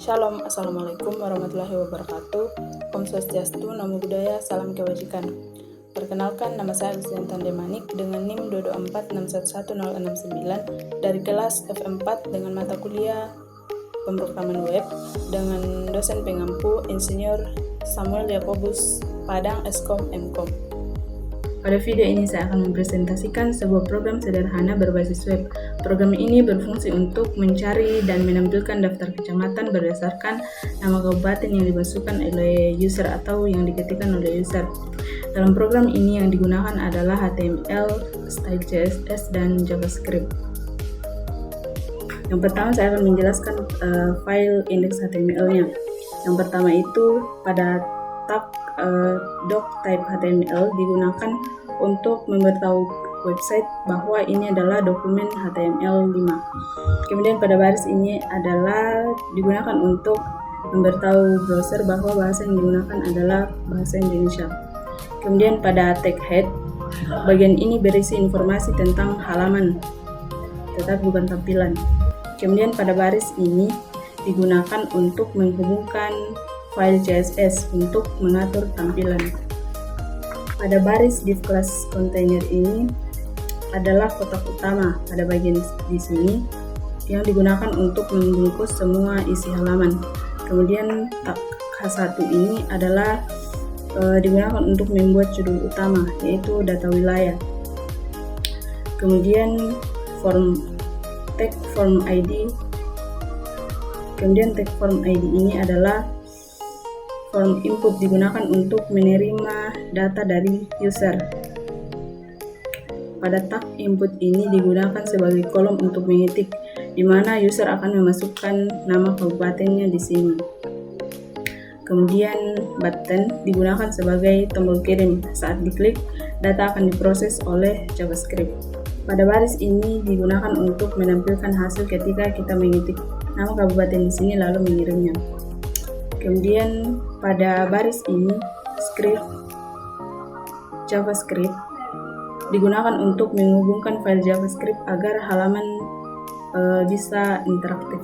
Shalom, Assalamualaikum warahmatullahi wabarakatuh. Om Swastiastu, Namo Buddhaya, Salam Kebajikan. Perkenalkan, nama saya Agustinta Demanik dengan NIM 224611069 dari kelas F4 dengan mata kuliah Pemrograman Web dengan dosen pengampu Insinyur Samuel Yakobus, Padang Eskom Mkom. Pada video ini saya akan mempresentasikan sebuah program sederhana berbasis web. Program ini berfungsi untuk mencari dan menampilkan daftar kecamatan berdasarkan nama kabupaten yang dimasukkan oleh user atau yang diketikkan oleh user. Dalam program ini yang digunakan adalah HTML, style CSS, dan JavaScript. Yang pertama saya akan menjelaskan file index HTML-nya. Yang pertama itu pada tag doc type HTML digunakan untuk memberitahu website bahwa ini adalah dokumen HTML5. Kemudian pada baris ini adalah digunakan untuk memberitahu browser bahwa bahasa yang digunakan adalah bahasa Indonesia. Kemudian pada tag head, bagian ini berisi informasi tentang halaman, tetapi bukan tampilan. Kemudian pada baris ini digunakan untuk menghubungkan file CSS untuk mengatur tampilan. Pada baris div class container ini adalah kotak utama pada bagian di sini yang digunakan untuk membungkus semua isi halaman. Kemudian tag H1 ini adalah digunakan untuk membuat judul utama, yaitu data wilayah. Kemudian tag form ID. Kemudian tag form ID ini adalah form input digunakan untuk menerima data dari user. Pada tag input ini digunakan sebagai kolom untuk mengetik, di mana user akan memasukkan nama kabupatennya di sini. Kemudian button digunakan sebagai tombol kirim. Saat diklik, data akan diproses oleh JavaScript. Pada baris ini digunakan untuk menampilkan hasil ketika kita mengetik nama kabupaten di sini lalu mengirimnya. Kemudian pada baris ini script JavaScript digunakan untuk menghubungkan file JavaScript agar halaman bisa interaktif.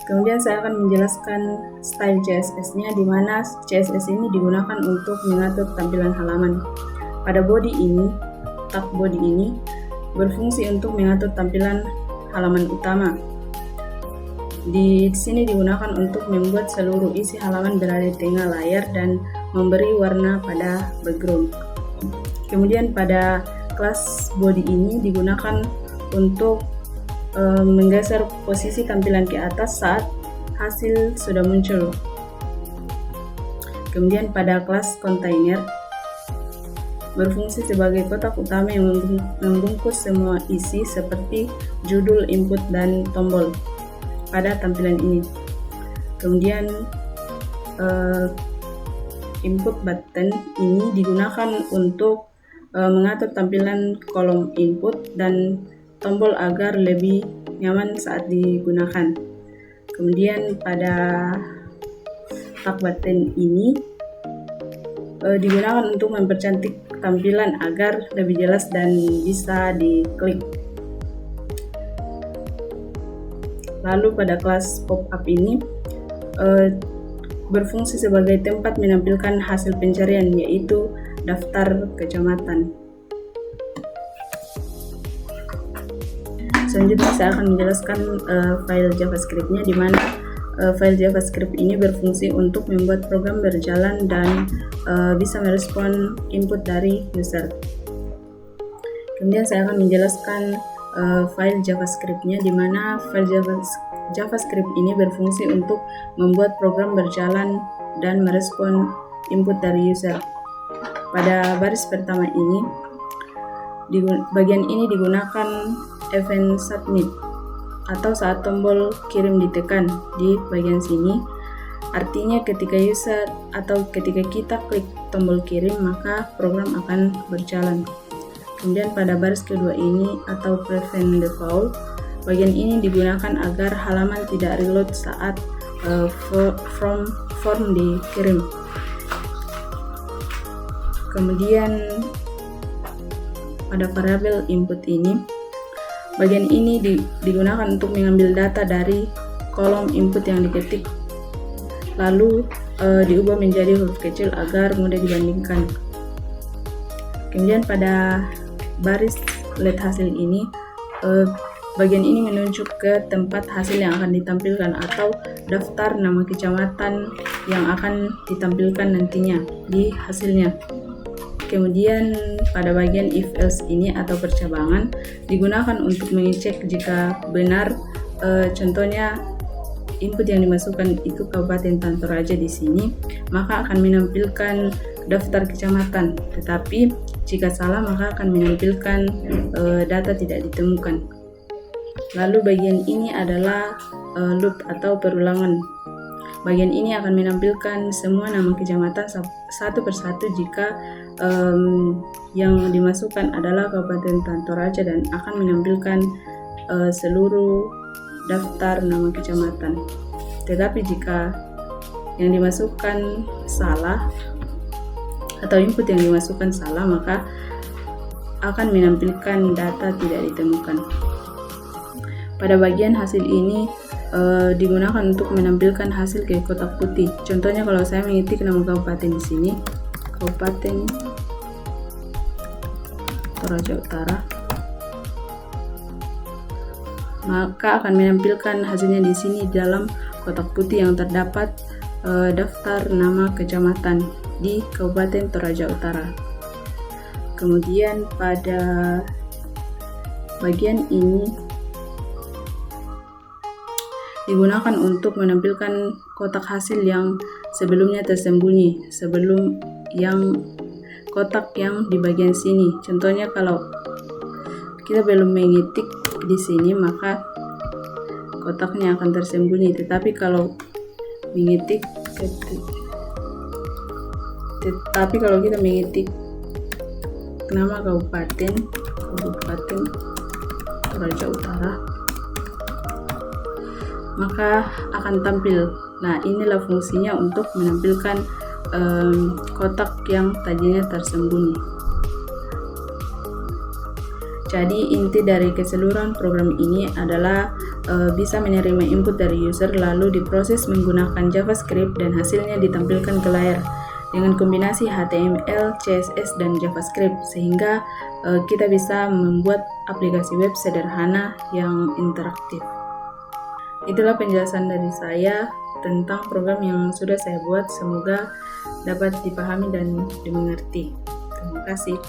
Kemudian saya akan menjelaskan style CSS-nya, di mana CSS ini digunakan untuk mengatur tampilan halaman. Pada body ini, tag body ini berfungsi untuk mengatur tampilan halaman utama. Di sini digunakan untuk membuat seluruh isi halaman berada di tengah layar dan memberi warna pada background. Kemudian pada kelas body ini digunakan untuk menggeser posisi tampilan ke atas saat hasil sudah muncul. Kemudian pada kelas container berfungsi sebagai kotak utama yang membungkus semua isi seperti judul, input, dan tombol pada tampilan ini. Kemudian input button ini digunakan untuk mengatur tampilan kolom input dan tombol agar lebih nyaman saat digunakan. Kemudian pada tag button ini digunakan untuk mempercantik tampilan agar lebih jelas dan bisa diklik. Lalu pada kelas pop-up ini berfungsi sebagai tempat menampilkan hasil pencarian, yaitu daftar kecamatan. Selanjutnya saya akan menjelaskan file JavaScript-nya, di mana file JavaScript ini berfungsi untuk membuat program berjalan dan bisa merespon input dari user. Kemudian saya akan menjelaskan file JavaScript-nya, di mana file JavaScript ini berfungsi untuk membuat program berjalan dan merespon input dari user. Pada baris pertama ini, bagian ini digunakan event submit atau saat tombol kirim ditekan di bagian sini. Artinya ketika user atau ketika kita klik tombol kirim, maka program akan berjalan. Kemudian pada baris kedua ini atau prevent default, bagian ini digunakan agar halaman tidak reload saat form dikirim. Kemudian pada variabel input ini, bagian ini digunakan untuk mengambil data dari kolom input yang diketik, lalu diubah menjadi huruf kecil agar mudah dibandingkan. Kemudian pada baris let hasil ini, bagian ini menunjuk ke tempat hasil yang akan ditampilkan atau daftar nama kecamatan yang akan ditampilkan nantinya di hasilnya. Kemudian pada bagian if else ini atau percabangan digunakan untuk mengecek jika benar, contohnya input yang dimasukkan itu Kabupaten Tanah Toraja di sini, maka akan menampilkan daftar kecamatan. Tetapi jika salah maka akan menampilkan data tidak ditemukan. Lalu bagian ini adalah loop atau perulangan. Bagian ini akan menampilkan semua nama kecamatan satu persatu jika yang dimasukkan adalah Kabupaten Tanah Toraja dan akan menampilkan seluruh daftar nama kecamatan. Tetapi jika yang dimasukkan salah atau input yang dimasukkan salah, maka akan menampilkan data tidak ditemukan. Pada bagian hasil ini digunakan untuk menampilkan hasil ke kotak putih. Contohnya kalau saya mengetik nama kabupaten di sini, Kabupaten Toraja Utara, maka akan menampilkan hasilnya di sini dalam kotak putih yang terdapat daftar nama kecamatan di Kabupaten Toraja Utara. Kemudian pada bagian ini digunakan untuk menampilkan kotak hasil yang sebelumnya tersembunyi sebelum yang kotak yang di bagian sini. Contohnya kalau kita belum mengetik di sini maka kotaknya akan tersembunyi, tetapi kalau mengetik kita mengetik nama Kabupaten Toraja Utara, maka akan tampil. Nah, inilah fungsinya untuk menampilkan kotak yang tadinya tersembunyi. Jadi inti dari keseluruhan program ini adalah bisa menerima input dari user lalu diproses menggunakan JavaScript dan hasilnya ditampilkan ke layar dengan kombinasi HTML, CSS, dan JavaScript sehingga kita bisa membuat aplikasi web sederhana yang interaktif. Itulah penjelasan dari saya tentang program yang sudah saya buat. Semoga dapat dipahami dan dimengerti. Terima kasih.